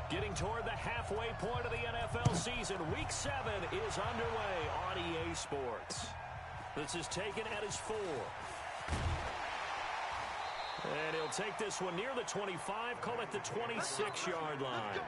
Getting toward the halfway point of the NFL season. Week 7 is underway on EA Sports. This is taken at his 4. And he'll take this one near the 25, call it the 26-yard line.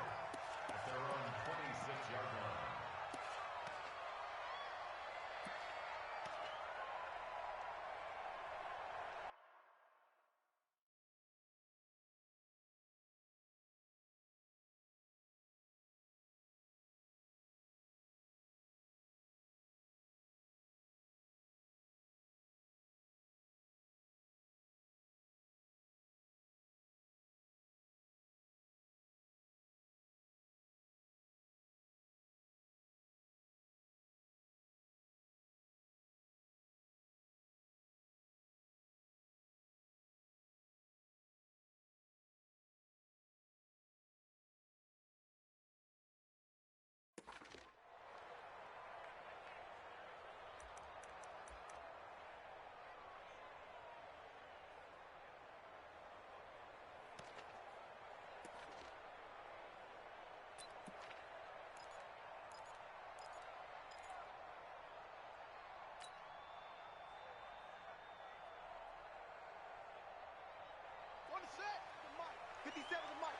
Set, the mic. 57 the mic.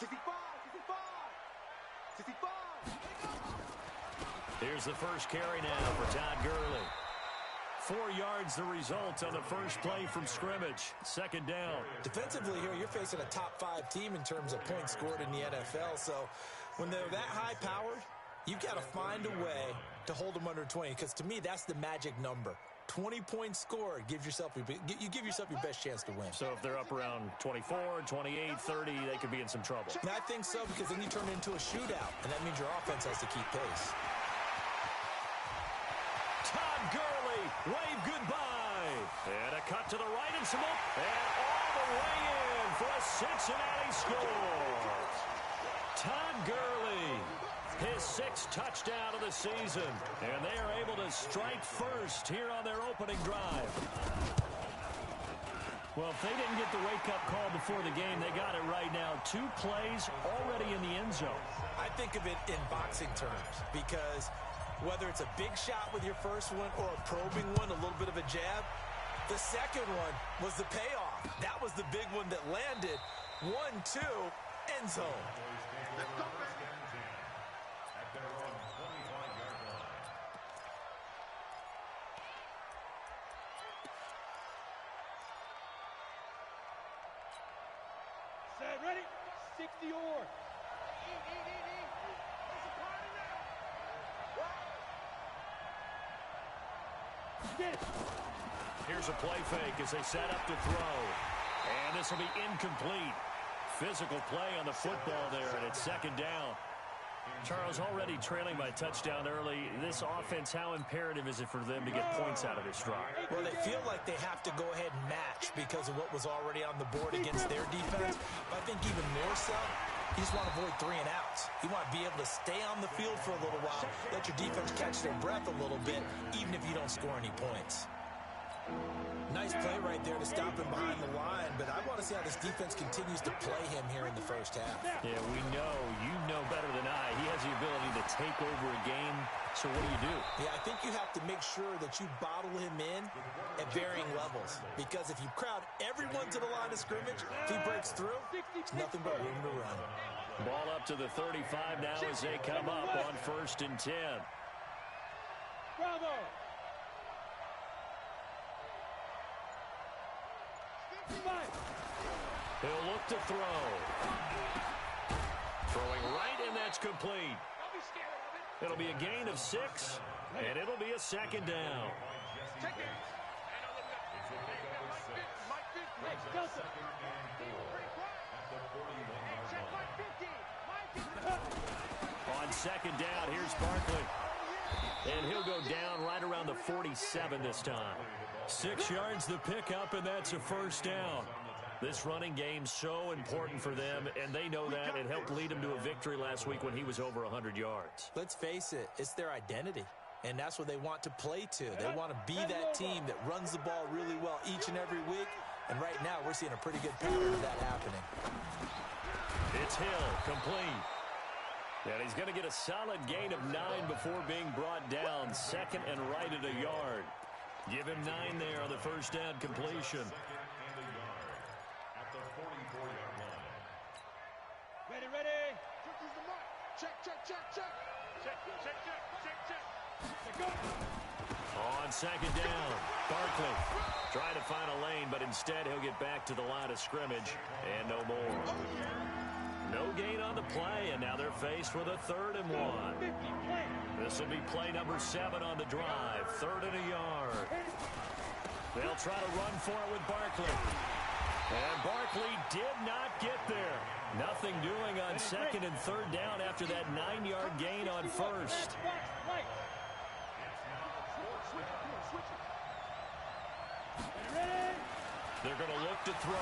65, 65, 65. Here's the first carry now for Todd Gurley. 4 yards the result on the first play from scrimmage. Second down. Defensively here, you're facing a top 5 team in terms of points scored in the NFL. So when they're that high-powered, you've got to find a way to hold them under 20. Because to me, that's the magic number. 20 points scored, you give yourself your best chance to win. So if they're up around 24, 28, 30, they could be in some trouble. And I think so, because then you turn it into a shootout, and that means your offense has to keep pace. Todd Gurley, wave goodbye. And a cut to the right and some up. And all the way in for a Cincinnati score. Todd Gurley, his 6th touchdown of the season. And they are able to strike first here on their opening drive. Well, if they didn't get the wake-up call before the game, they got it right now. 2 plays already in the end zone. I think of it in boxing terms, because whether it's a big shot with your first one or a probing one, a little bit of a jab, the second one was the payoff. That was the big one that landed. 1-2, end zone. Ready? 60 or. Here's a play fake as they set up to throw. And this will be incomplete. Physical play on the football there, and it's second down. Charles, already trailing by touchdown early. This offense, how imperative is it for them to get points out of this drive? Well, they feel like they have to go ahead and match because of what was already on the board against their defense. But I think even more so, you just want to avoid 3 and outs. You want to be able to stay on the field for a little while, let your defense catch their breath a little bit, even if you don't score any points. Nice play right there to stop him behind the line, but I want to see how this defense continues to play him here in the first half. Yeah, we know. You know better than I. He has the ability to take over a game, so what do? Yeah, I think you have to make sure that you bottle him in at varying levels, because if you crowd everyone to the line of scrimmage, if he breaks through, it's nothing but room to run. Ball up to the 35 now as they come up on 1st and 10. Bravo! He'll look to throw. Throwing right, and that's complete. It'll be a gain of 6, and it'll be a second down. On second down, here's Barkley. And he'll go down right around the 47 this time. 6 yards the pickup, and that's a first down. This running game so important for them, and they know that. It helped lead them to a victory last week when he was over 100 yards. Let's face it, it's their identity, and that's what they want to play to. They want to be that team that runs the ball really well each and every week, and right now we're seeing a pretty good pattern of that happening. It's Hill, complete. And he's going to get a solid gain of 9 before being brought down. Second and right at a yard. Give him 9 there on the first down completion. Ready, ready. Turkey's the mark. Check, check, check, check. Check, check, check, check, check. Go. On second down, Barkley trying to find a lane, but instead he'll get back to the line of scrimmage and no more. No gain on the play, and now they're faced with a 3rd and 1. This will be play number 7 on the drive, 3rd and a yard. They'll try to run for it with Barkley. And Barkley did not get there. Nothing doing on 2nd and 3rd down after that 9-yard gain on 1st. They're going to look to throw.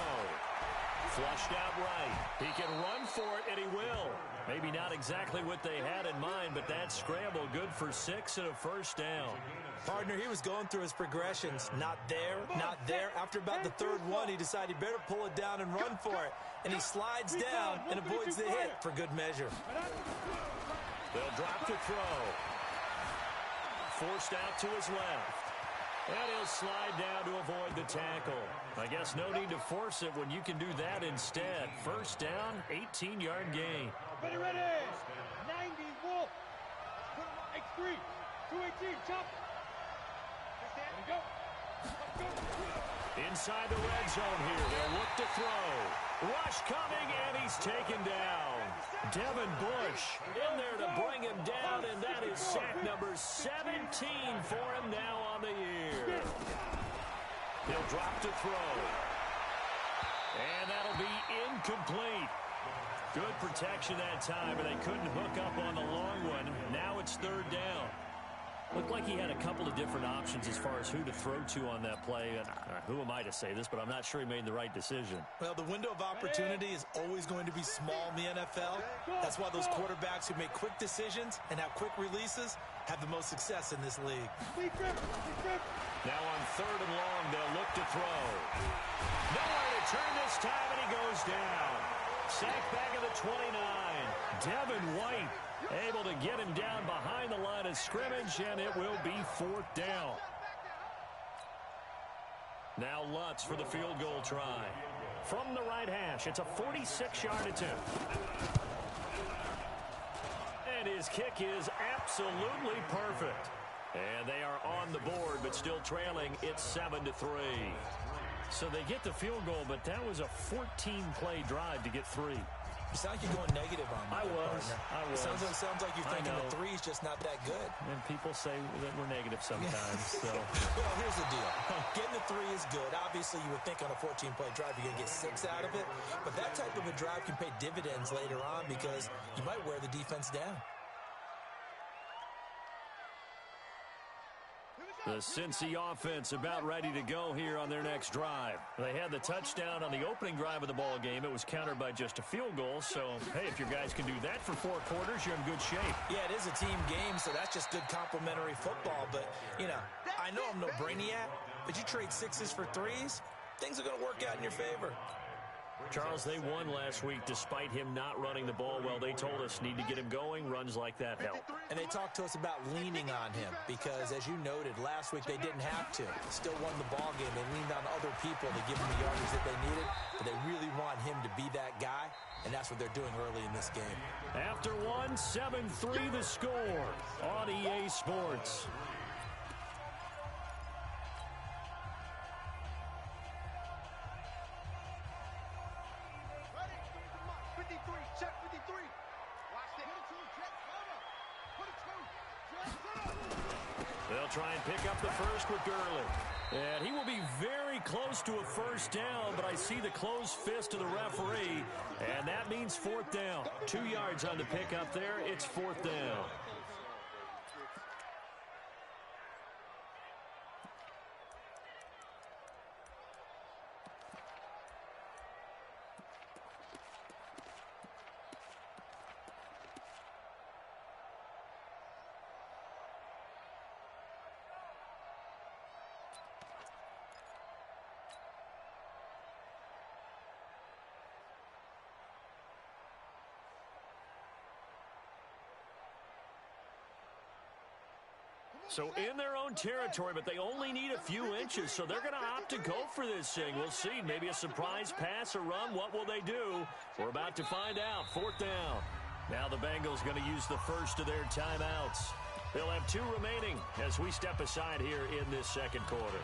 Flushed out right. He can run for it, and he will. Maybe not exactly what they had in mind, but that scramble good for 6 and a first down. Partner, he was going through his progressions. Not there, not there. After about the 3rd one, he decided he better pull it down and run for it. And he slides down and avoids the hit for good measure. They'll drop to throw. Forced out to his left. And he'll slide down to avoid the tackle. I guess no need to force it when you can do that instead. First down, 18-yard gain. Ready, ready. 90, Wolf. X3. 218, chop. There we go. Inside the red zone here. They'll look to throw. Rush coming, and he's taken down. Devin Bush in there to bring him down, and that is sack number 17 for him now on the year. He'll drop to throw. And that'll be incomplete. Good protection that time, but they couldn't hook up on the long one. Now it's 3rd down. Looked like he had a couple of different options as far as who to throw to on that play. And who am I to say this, but I'm not sure he made the right decision. Well, the window of opportunity is always going to be small in the NFL. That's why those quarterbacks who make quick decisions and have quick releases have the most success in this league. Now on 3rd and long, they'll look to throw. Nowhere to turn this time, and he goes down. Sacked back at the 29. Devin White able to get him down behind the line of scrimmage, and it will be 4th down. Now Lutz for the field goal try. From the right hash, it's a 46-yard attempt. And his kick is absolutely perfect. And they are on the board, but still trailing. It's 7-3. So they get the field goal, but that was a 14-play drive to get 3. You sound like you're going negative on me. I was. It sounds like you're thinking the 3's just not that good. And people say that we're negative sometimes. So. Well, here's the deal. Getting the 3 is good. Obviously, you would think on a 14-play drive you're going to get 6 out of it. But that type of a drive can pay dividends later on because you might wear the defense down. The Cincy offense about ready to go here on their next drive. They had the touchdown on the opening drive of the ball game. It was countered by just a field goal. So, hey, if your guys can do that for 4 quarters, you're in good shape. Yeah, it is a team game, so that's just good complementary football. But, you know, I know I'm no brainiac, but you trade 6s for 3s, things are going to work out in your favor. Charles, they won last week despite him not running the ball well. They told us need to get him going. Runs like that help. And they talked to us about leaning on him because, as you noted, last week they didn't have to. Still won the ball game. They leaned on other people to give them the yardage that they needed. But they really want him to be that guy, and that's what they're doing early in this game. After one, 7-3 the score on EA Sports. They'll try and pick up the first with Gurley. And he will be very close to a first down, but I see the closed fist of the referee, and that means 4th down. 2 yards on the pickup there. It's 4th down. So in their own territory, but they only need a few inches, so they're going to opt to go for this thing. We'll see. Maybe a surprise pass or run. What will they do? We're about to find out. 4th down. Now the Bengals going to use the first of their timeouts. They'll have 2 remaining as we step aside here in this second quarter.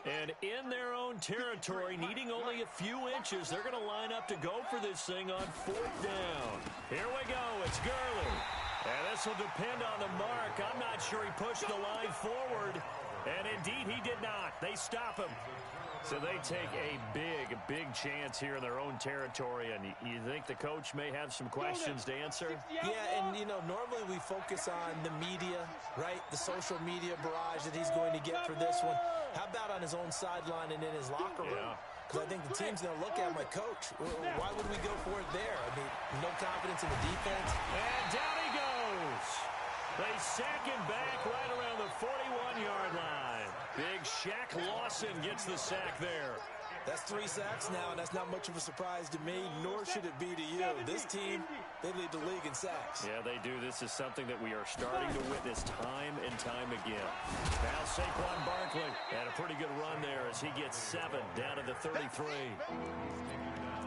And in their own territory, needing only a few inches, they're going to line up to go for this thing on 4th down. Here we go. It's Gurley. And this will depend on the mark. I'm not sure he pushed the line forward. And indeed, he did not. They stop him. So they take a big chance here in their own territory. And you think the coach may have some questions to answer? Yeah, and, normally we focus on the media, right? The social media barrage that he's going to get for this one. How about on his own sideline and in his locker room? Because I think the team's going to look at him like, Coach, why would we go for it there? I mean, no confidence in the defense. And down he goes. They sack him back right around the 41-yard line. Big Shaq Lawson gets the sack there. That's 3 sacks now, and that's not much of a surprise to me, nor should it be to you. This team, they lead the league in sacks. Yeah, they do. This is something that we are starting to witness time and time again. Now Saquon Barkley had a pretty good run there as he gets 7 down to the 33.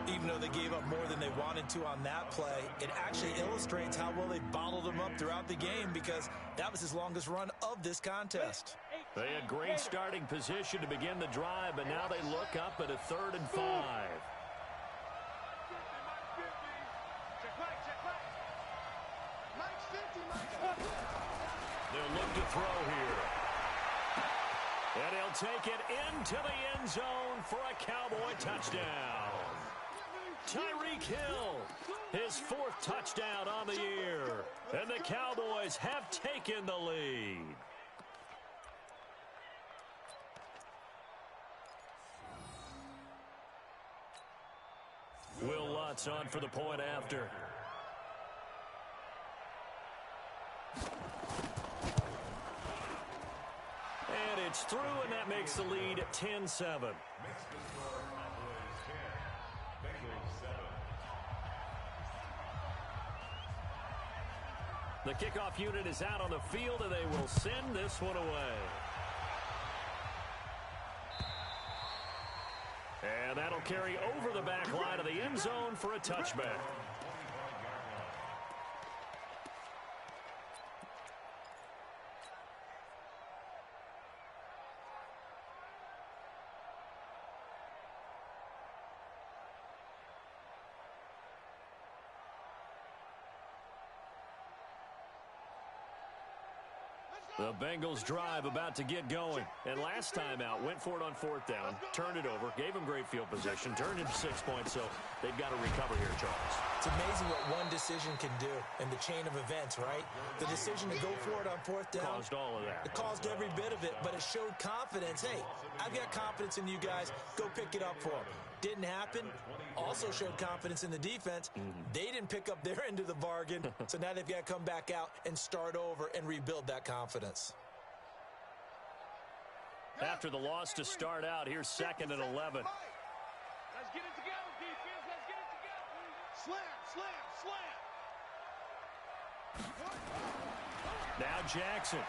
Even though they gave up more than they wanted to on that play, it actually illustrates how well they bottled him up throughout the game because that was his longest run of this contest. They had great starting position to begin the drive, but now they look up at a 3rd and 5. They'll look to throw here. And he'll take it into the end zone for a Cowboy touchdown. Tyreek Hill, his 4th touchdown on the year. And the Cowboys have taken the lead. Will Lutz on for the point after. And it's through, and that makes the lead 10-7. The kickoff unit is out on the field, and they will send this one away. And that'll carry over the back line of the end zone for a touchback. The Bengals drive about to get going. And last time out, went for it on 4th down, turned it over, gave them great field position, turned into 6 points, so they've got to recover here, Charles. It's amazing what one decision can do in the chain of events, right? The decision to go for it on 4th down. Caused all of that. It caused every bit of it, but it showed confidence. Hey, I've got confidence in you guys. Go pick it up for them. Didn't happen. Also showed confidence in the defense. They didn't pick up their end of the bargain, so now they've got to come back out and start over and rebuild that confidence. After the loss to start out, here's 2nd and 11. Let's get it together, defense. Let's get it together. Slam. Now Jackson.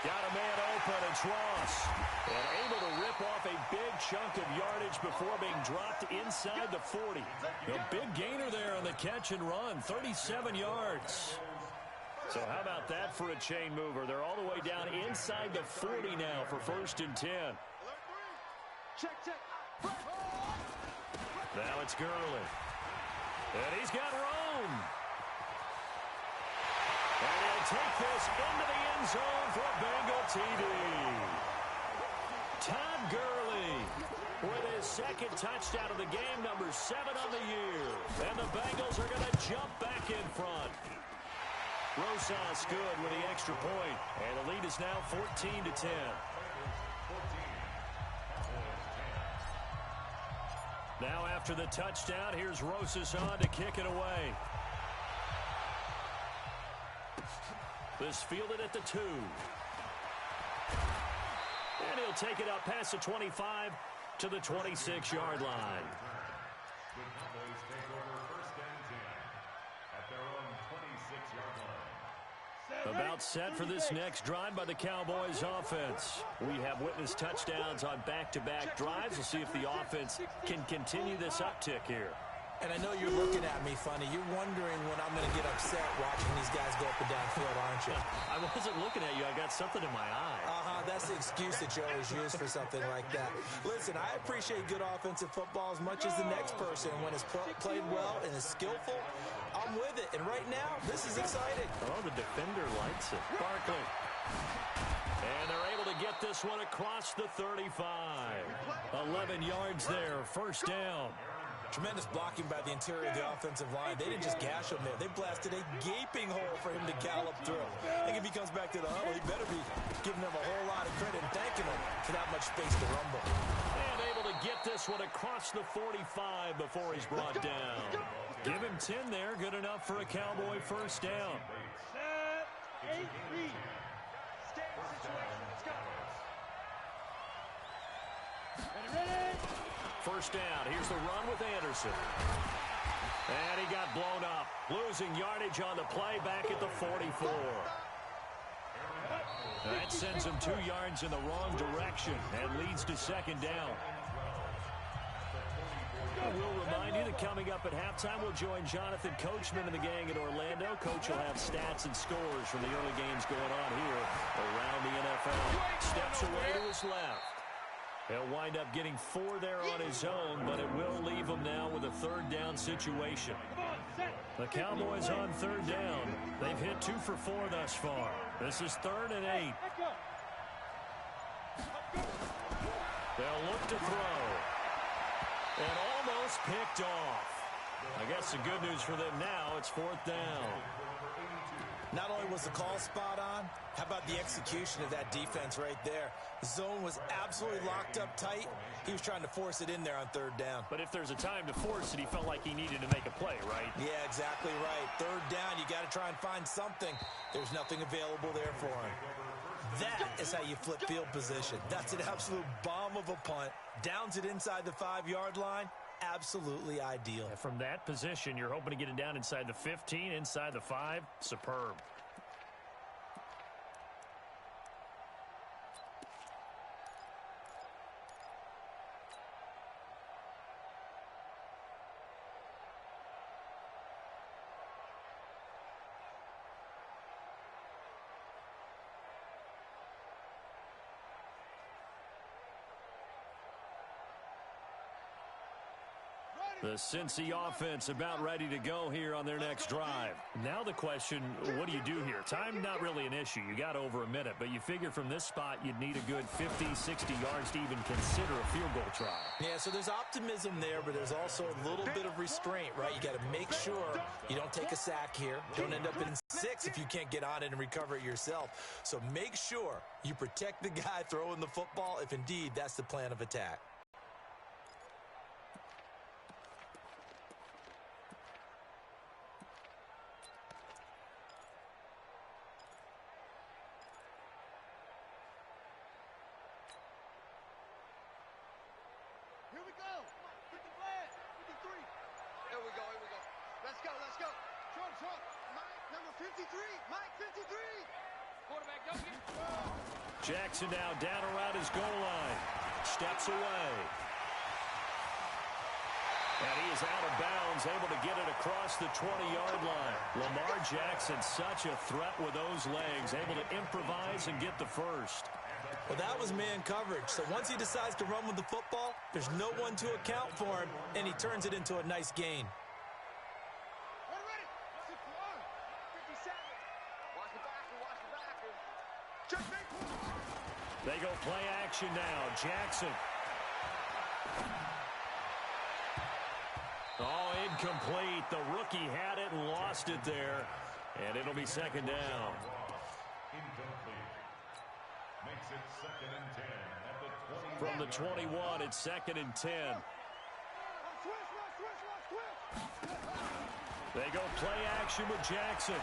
Got a man open. It's Ross. And able to rip off a big chunk of yardage before being dropped inside the 40. A big gainer there on the catch and run. 37 yards. So how about that for a chain mover? They're all the way down inside the 40 now for 1st and 10. Check. Now it's Gurley. And he's got room. And he'll take this into the end zone for a Bengal TD. Todd Gurley with his 2nd touchdown of the game, number 7 on the year. And the Bengals are going to jump back in front. Rosas good with the extra point. And the lead is now 14-10. Now after the touchdown, here's Rosas on to kick it away. This fielded at the 2. And he'll take it up past the 25 to the 26-yard line. The Cowboys take over 1st and 10 at their own 26-yard line. About set for this next drive by the Cowboys offense. We have witnessed touchdowns on back-to-back drives. We'll see if the offense can continue this uptick here. And I know you're looking at me funny. You're wondering when I'm going to get upset watching these guys go up and down field, aren't you? I wasn't looking at you. I got something in my eye. That's the excuse that you always use for something like that. Listen, I appreciate good offensive football as much as the next person. When it's played well and is skillful, I'm with it. And right now, this is exciting. Oh, the defender likes it. Barkley. And they're able to get this one across the 35. 11 yards there, 1st down. Tremendous blocking by the interior of the offensive line. They didn't just gash him there. They blasted a gaping hole for him to gallop through. I think if he comes back to the huddle, he better be giving them a whole lot of credit and thanking them for that much space to rumble. And able to get this one across the 45 before he's brought down. Give him 10 there. Good enough for a Cowboy 1st down. Set. 8 read. Stand situation. Let's go. Ready. 1st down. Here's the run with Anderson. And he got blown up. Losing yardage on the play back at the 44. That sends him 2 yards in the wrong direction and leads to 2nd down. We'll remind you that coming up at halftime, we'll join Jonathan Coachman and the gang at Orlando. Coach will have stats and scores from the early games going on here around the NFL. Steps away to his left. He'll wind up getting 4 there on his own, but it will leave him now with a 3rd down situation. The Cowboys on 3rd down. They've hit 2 for 4 thus far. This is 3rd and 8. They'll look to throw. And almost picked off. I guess the good news for them now, it's 4th down. Not only was the call spot on, how about the execution of that defense right there? The zone was absolutely locked up tight. He was trying to force it in there on 3rd down. But if there's a time to force it, he felt like he needed to make a play, right? Yeah, exactly right. 3rd down, you got to try and find something. There's nothing available there for him. That is how you flip field position. That's an absolute bomb of a punt. Downs it inside the 5-yard line. Absolutely ideal. And from that position, you're hoping to get it down inside the 15, inside the 5. Superb. The Cincy offense about ready to go here on their next drive. Now the question, what do you do here? Time not really an issue. You got over a minute, but you figure from this spot you'd need a good 50, 60 yards to even consider a field goal try. Yeah, so there's optimism there, but there's also a little bit of restraint, right? You got to make sure you don't take a sack here. Don't end up in 6 if you can't get on it and recover it yourself. So make sure you protect the guy throwing the football if indeed that's the plan of attack. Mike, number 53. Mike, 53. Quarterback, don't get... Jackson now down around his goal line. Steps away. And he is out of bounds, able to get it across the 20-yard line. Lamar Jackson, such a threat with those legs, able to improvise and get the first. Well, that was man coverage. So once he decides to run with the football, there's no one to account for him, and he turns it into a nice gain. Ready. 57. Watch the backer. Check back. They go play action now. Jackson. Oh, incomplete. The rookie had it and lost it there. And it'll be second down. Incomplete. Makes it second and 10 at the 20. From the 21, it's second and 10. They go play action with Jackson.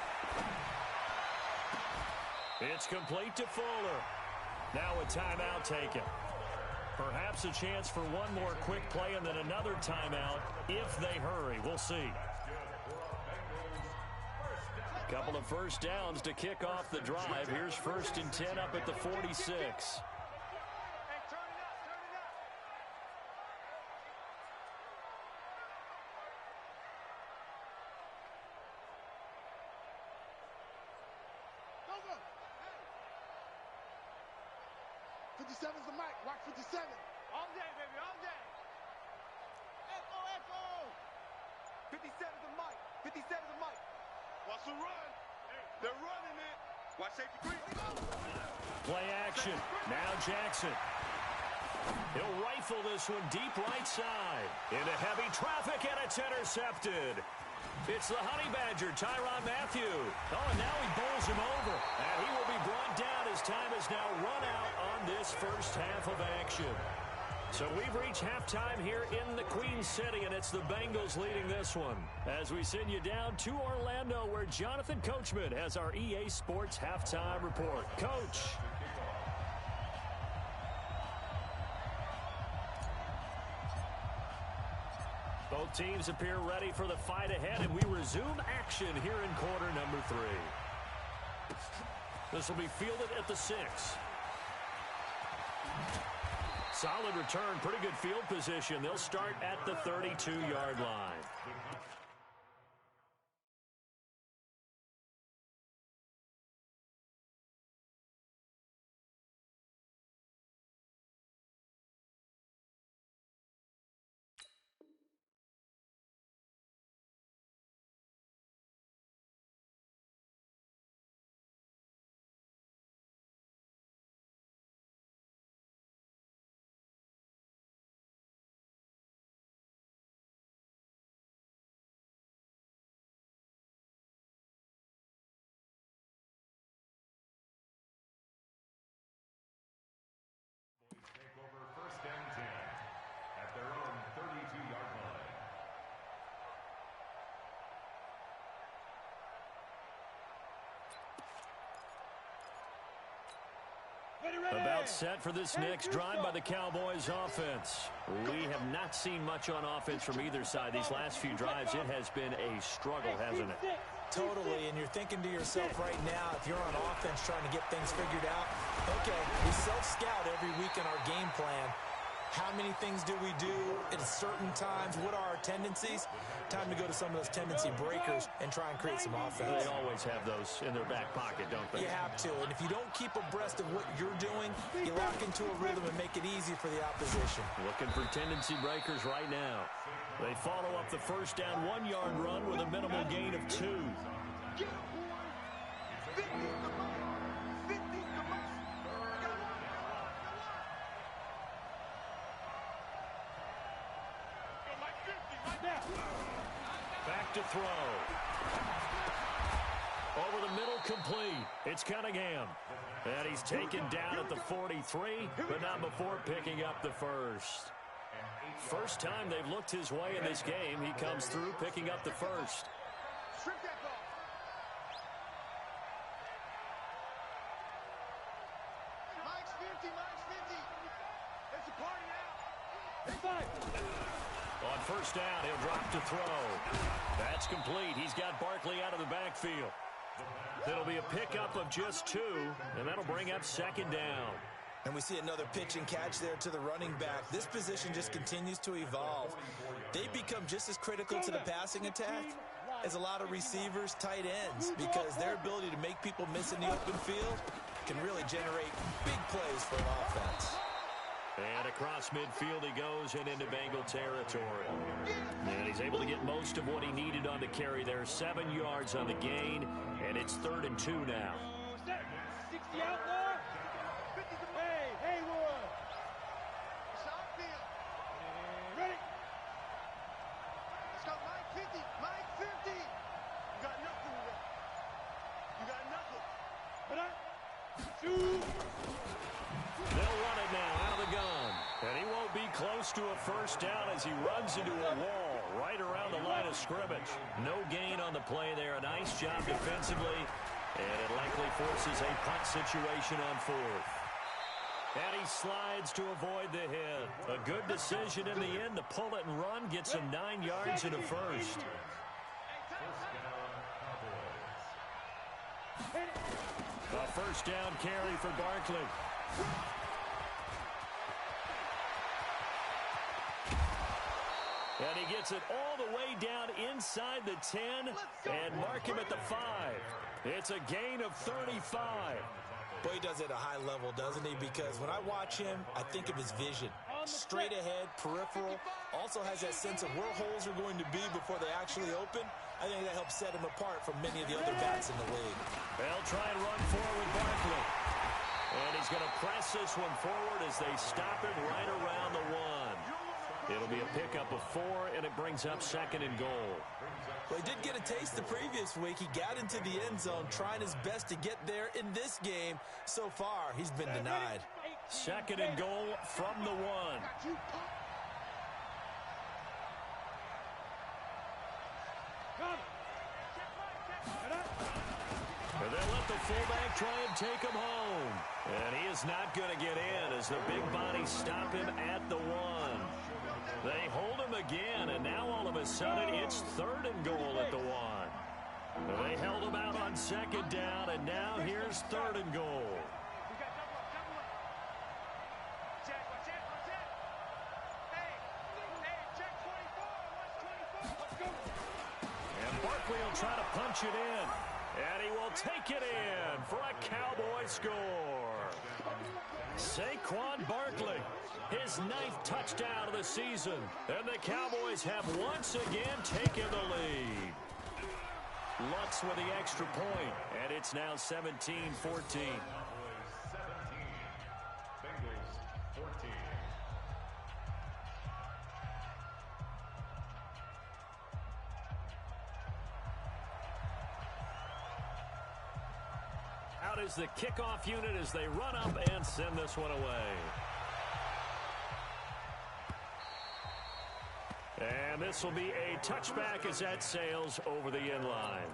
It's complete to Fuller. Now a timeout taken. Perhaps a chance for one more quick play and then another timeout if they hurry. We'll see. Couple of first downs to kick off the drive. Here's first and 10 up at the 46. Seven's the mic. Watch 57. All day, baby, all day. Echo. 57's the mic. 57's the mic. Watch the run. They're running it. Watch safety green. Play action. Now Jackson. He'll rifle this one deep right side. Into heavy traffic, and it's intercepted. It's the Honey Badger, Tyrann Mathieu. Oh, and now he bowls him over. And he will be brought down as time has now run out on this first half of action. So we've reached halftime here in the Queen City, and it's the Bengals leading this one. As we send you down to Orlando, where Jonathan Coachman has our EA Sports halftime report. Coach. Both teams appear ready for the fight ahead, and we resume action here in quarter number 3. This will be fielded at the 6. Solid return, pretty good field position. They'll start at the 32-yard line. Take over first and 10 at their own 32-yard line. About set for this next drive by the Cowboys offense. We have not seen much on offense from either side. These last few drives, it has been a struggle, hasn't it? Totally, and you're thinking to yourself right now, if you're on offense trying to get things figured out, okay, we self-scout every week in our game plan. How many things do we do at certain times? What are our tendencies? Time to go to some of those tendency breakers and try and create some offense. They always have those in their back pocket, don't they? You have to, and if you don't keep abreast of what you're doing, you lock into a rhythm and make it easy for the opposition. Looking for tendency breakers right now. They follow up the first down 1-yard run with a minimal gain of 2. Back to throw. Over the middle, complete. It's Cunningham. And he's taken down at the 43, but not before picking up the first. First time they've looked his way in this game. He comes through picking up the first. Strip that ball. Mike's 50. It's a party now. On first first down. He'll drop to throw. That's complete. He's got Barkley out of the backfield. It'll be a pickup of just 2, and that'll bring up second down. And we see another pitch and catch there to the running back. This position just continues to evolve. They become just as critical to the passing attack as a lot of receivers, tight ends, because their ability to make people miss in the open field can really generate big plays for an offense. And across midfield he goes and into Bengal territory. And he's able to get most of what he needed on the carry there. 7 yards on the gain, and it's 3rd and 2 now. 60 out there. Hey, Haywood. It's outfield. Ready. Let's go, Mike 50. Mike 50. You got nothing with that. You got nothing. Shoot. They'll run it now out of the gun. And he won't be close to a first down as he runs into a wall right around the line of scrimmage. No gain on the play there. A nice job defensively. And it likely forces a punt situation on 4th. And he slides to avoid the hit. A good decision in the end to pull it and run. Gets him 9 yards in a first. A first down carry for Barkley. And he gets it all the way down inside the 10 and mark him at the 5. It's a gain of 35. Boy, he does it at a high level, doesn't he? Because when I watch him, I think of his vision. Straight ahead, peripheral. Also has that sense of where holes are going to be before they actually open. I think that helps set him apart from many of the other backs in the league. They'll try and run forward Barkley. And he's going to press this one forward as they stop him right around the 1. It'll be a pickup of 4, and it brings up 2nd and goal. Well, he did get a taste the previous week. He got into the end zone, trying his best to get there in this game. So far, he's been denied. 2nd and goal from the 1. And they'll let the fullback try and take him home. And he is not going to get in as the big bodies stop him at the 1. They hold him again, and now all of a sudden it's 3rd and goal at the 1. They held him out on 2nd down, and now here's 3rd and goal. And Barkley will try to punch it in. And he will take it in for a Cowboy score. Saquon Barkley, his 9th touchdown of the season. And the Cowboys have once again taken the lead. Lutz with the extra point, and it's now 17-14. 17, Bengals 14. Out is the kickoff unit as they run up and send this one away. And this will be a touchback as that sails over the end line.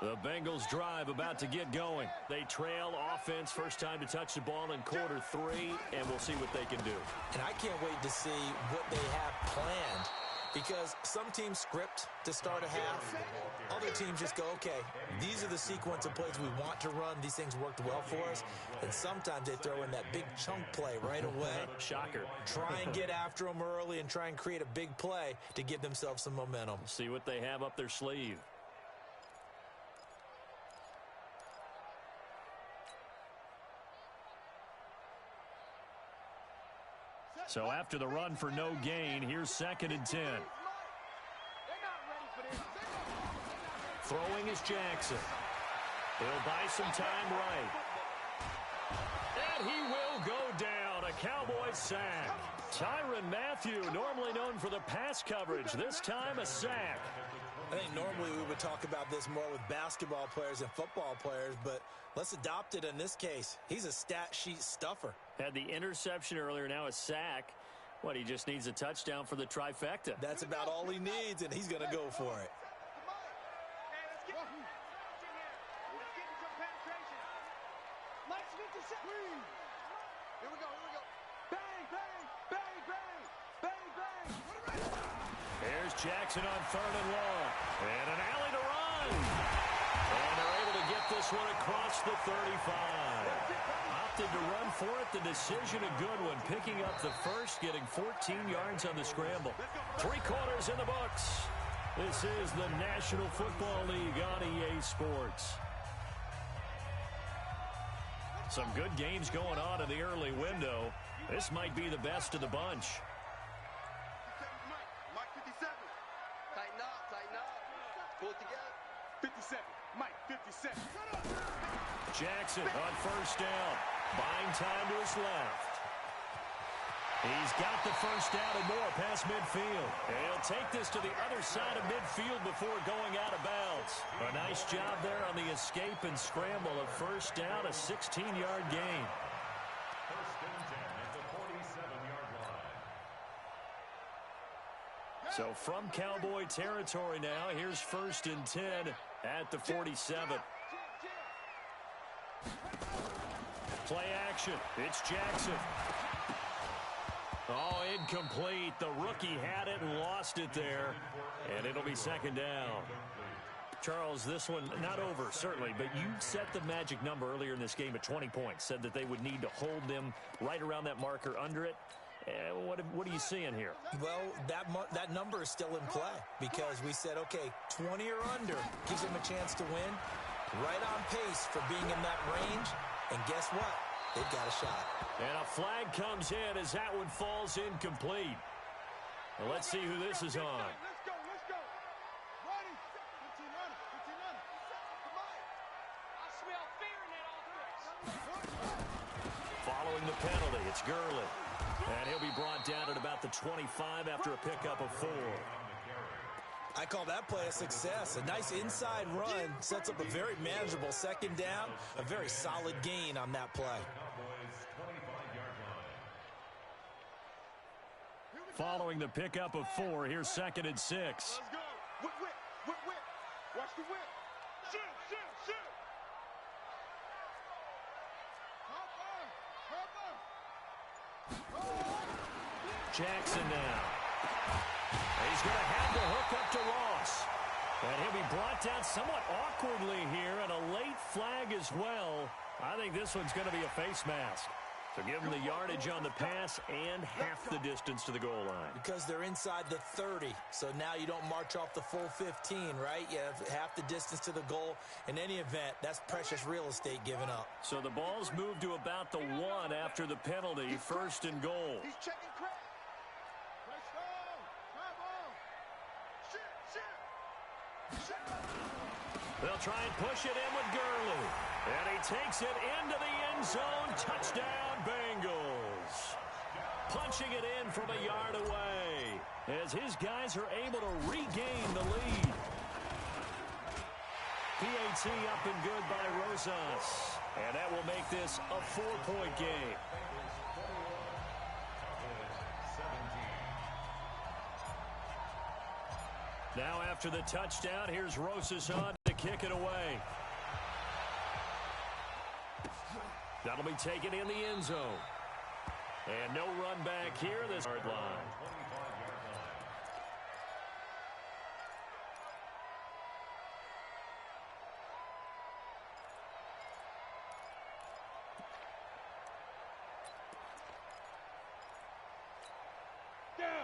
The Bengals drive about to get going. They trail offense, first time to touch the ball in quarter 3, and we'll see what they can do. And I can't wait to see what they have planned, because some teams script to start a half. Other teams just go, okay, these are the sequence of plays we want to run. These things worked well for us. And sometimes they throw in that big chunk play right away. Shocker. Try and get after them early and try and create a big play to give themselves some momentum. See what they have up their sleeve. So after the run for no gain, here's 2nd and 10. Throwing is Jackson. He'll buy some time right. And he will go down. A Cowboys sack. Tyrann Mathieu, normally known for the pass coverage, this time a sack. I think normally we would talk about this more with basketball players and football players, but let's adopt it in this case. He's a stat sheet stuffer. Had the interception earlier, now a sack. What, he just needs a touchdown for the trifecta. That's about all he needs, and he's going to go for it. Here we go. Bang, bang, bang, bang, bang, bang. Here's Jackson on 3rd and long. And an alley to run. And they're able to get this one across the 35. Opted to run for it. The decision a good one. Picking up the first, getting 14 yards on the scramble. 3 quarters in the books. This is the National Football League on EA Sports. Some good games going on in the early window. This might be the best of the bunch. Mike 57. Tighten up. Pull it together. 57. Mike 57. Jackson on 1st down. Buying time to his left. He's got the 1st down and more past midfield. And he'll take this to the other side of midfield before going out of bounds. A nice job there on the escape and scramble. A 1st down, a 16-yard gain. 1st and 10 at the 47-yard line. So from Cowboy territory now, here's 1st and 10 at the 47. Play action. It's Jackson. Oh, incomplete. The rookie had it and lost it there. And it'll be 2nd down. Charles, this one not over, certainly, but you set the magic number earlier in this game at 20 points. Said that they would need to hold them right around that marker under it. What are you seeing here? Well, that number is still in play because we said, okay, 20 or under gives them a chance to win. Right on pace for being in that range. And guess what? They've got a shot. And a flag comes in as that one falls incomplete. Well, let's see who this is on. Let's go. Ready. 15 on it. Come on. I smell fear in that offense. Following the penalty, it's Gurley. And he'll be brought down at about the 25 after a pickup of 4. I call that play a success. A nice inside run sets up a very manageable 2nd down. A very solid gain on that play. Following the pickup of 4, here's 2nd and 6. Let's go. Whip. Watch the whip. Shoot. Jackson now. He's going to have the hook up to Ross. And he'll be brought down somewhat awkwardly here, and a late flag as well. I think this one's going to be a face mask. So give him the yardage on the pass and half the distance to the goal line. Because they're inside the 30, so now you don't march off the full 15, right? You have half the distance to the goal. In any event, that's precious real estate given up. So the ball's moved to about the 1 after the penalty, 1st and goal. He's checking crack. They'll try and push it in with Gurley. And he takes it into the end zone. Touchdown, Bengals. Punching it in from a yard away as his guys are able to regain the lead. PAT up and good by Rosas. And that will make this a 4-point game. Now after the touchdown, here's Rosas on to kick it away. That'll be taken in the end zone. And no run back here this yard line.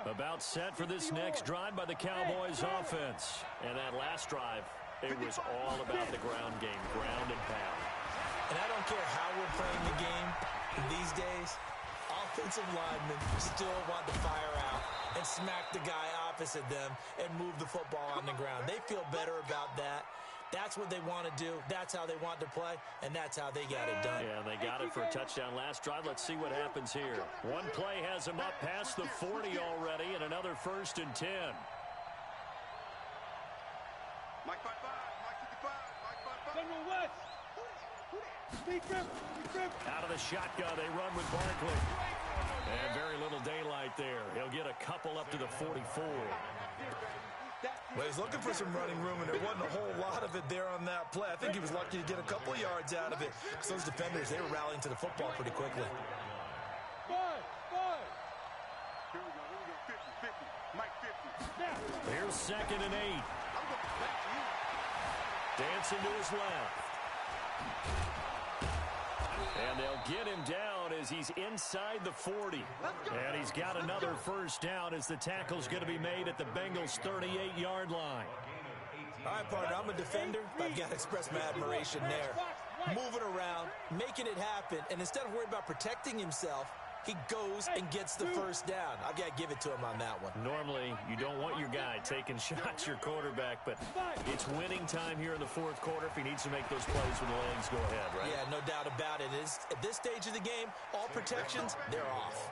About set for this next drive by the Cowboys offense. And that last drive, it was all about the ground game, ground and pound. And I don't care how we're playing the game these days, offensive linemen still want to fire out and smack the guy opposite them and move the football on the ground. They feel better about that. That's what they want to do. That's how they want to play, and that's how they got it done. Yeah, they got it for a touchdown last drive. Let's see what happens here. One play has them up past the 40 already, and another 1st and 10. Mike 55, Mike 55, Mike 55. General West. Out of the shotgun, they run with Barkley. And very little daylight there. He'll get a couple up to the 44. That's Well, he's looking for some running room, and there wasn't a whole lot of it there on that play. I think he was lucky to get a couple of yards out of it, because those defenders, they were rallying to the football pretty quickly. Here we go, 50, 50. Mike 50. Here's 2nd and 8. Dancing to his left. And they'll get him down as he's inside the 40. And he's got another first down as the tackle's going to be made at the Bengals' 38-yard line. All right, partner, I'm a defender, but I've got to express my admiration there. Moving around, making it happen, and instead of worrying about protecting himself, he goes and gets the first down. I've got to give it to him on that one. Normally, you don't want your guy taking shots, your quarterback, but it's winning time here in the 4th quarter. If he needs to make those plays when the legs go ahead, right? Yeah, no doubt about it. At this stage of the game, all protections, they're off.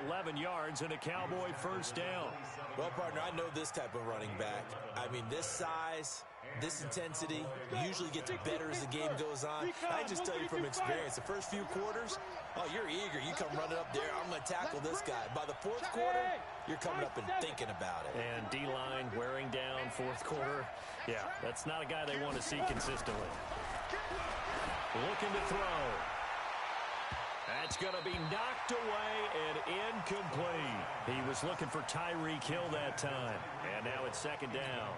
11 yards and a Cowboy first down. Well, partner, I know this type of running back. I mean, this size, this intensity usually gets better as the game goes on. I just tell you from experience, the first few quarters, oh, you're eager. You come running up there, I'm going to tackle this guy. By the 4th quarter, you're coming up and thinking about it. And D-line wearing down 4th quarter. Yeah, that's not a guy they want to see consistently. Looking to throw. That's going to be knocked away and incomplete. He was looking for Tyreek Hill that time. And now it's 2nd down.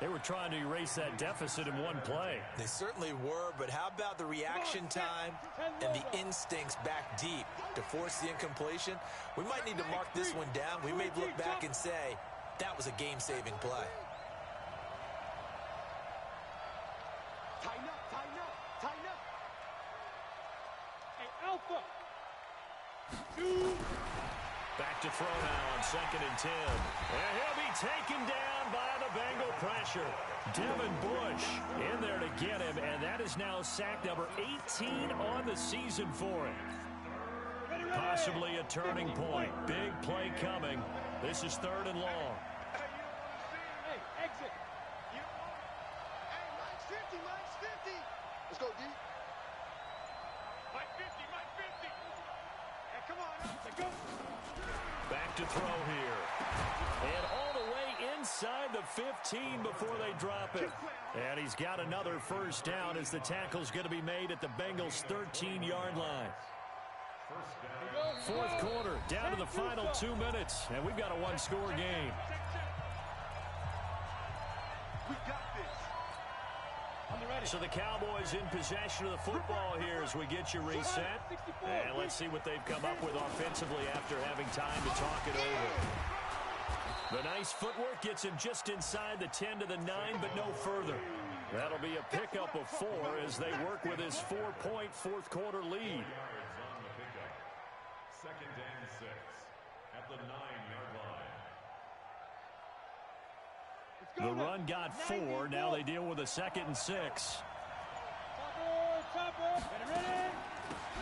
They were trying to erase that deficit in one play. They certainly were, but how about the reaction time and the instincts back deep to force the incompletion? We might need to mark this one down. We may look back and say, that was a game-saving play. Tighten up, tighten up, tighten up. Hey, Alpha. Back to throw now on 2nd and 10. And he'll be taken down by the Bengal pressure. Devin Bush in there to get him, and that is now sack number 18 on the season for him. Possibly a turning point. Big play coming. This is 3rd and long. Hey, exit. Hey, Mike's 50, Mike's 50. Let's go, D. Mike 50, Mike 50. Hey, come on, let's go. Back to throw here. And all the way inside the 15 before they drop it. And he's got another first down as the tackle's going to be made at the Bengals' 13-yard line. 4th quarter, down to the final 2 minutes, and we've got a one-score game. We got this. So the Cowboys in possession of the football here as we get you reset. And let's see what they've come up with offensively after having time to talk it over. The nice footwork gets him just inside the 10 to the 9, but no further. That'll be a pickup of 4 as they work with his 4-point 4th quarter lead. 2nd and 6 at the 9-yard line. The run got 4. Now they deal with a 2nd and 6.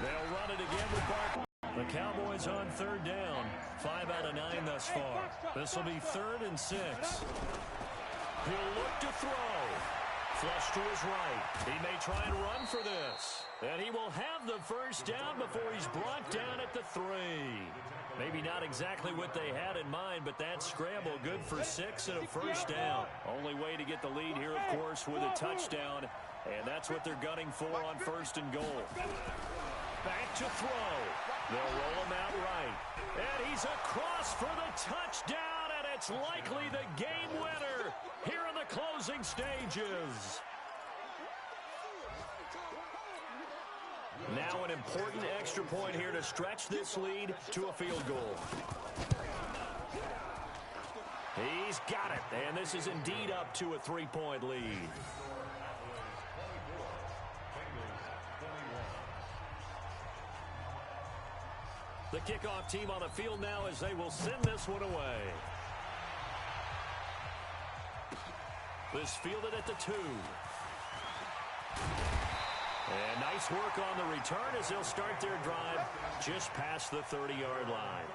They'll run it again with Barkley. The Cowboys on 3rd down. 5 out of 9 thus far. This will be 3rd and 6. He'll look to throw. Flush to his right. He may try and run for this. And he will have the first down before he's brought down at the 3. Maybe not exactly what they had in mind, but that scramble good for 6 and a first down. Only way to get the lead here, of course, with a touchdown. And that's what they're gunning for on 1st and goal. Back to throw. They'll roll him out right. And he's across for the touchdown, and it's likely the game winner here in the closing stages. Now an important extra point here to stretch this lead to a field goal. He's got it, and this is indeed up to a 3-point lead. The kickoff team on the field now as they will send this one away. This fielded at the 2. And nice work on the return as they'll start their drive just past the 30-yard line.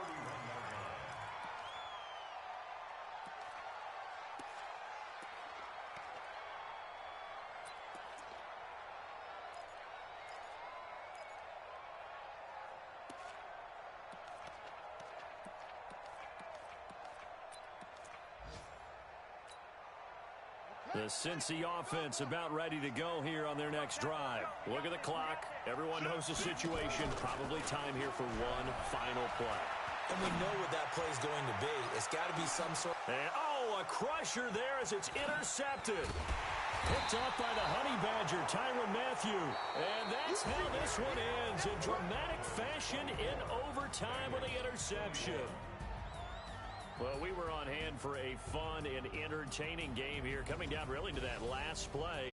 The Cincy offense about ready to go here on their next drive. Look at the clock. Everyone knows the situation. Probably time here for one final play. And we know what that play is going to be. It's got to be some sort of... And, a crusher there as it's intercepted. Picked up by the Honey Badger, Tyrann Mathieu. And that's how this one ends in dramatic fashion in overtime with the interception. Well, we were on hand for a fun and entertaining game here, coming down really to that last play.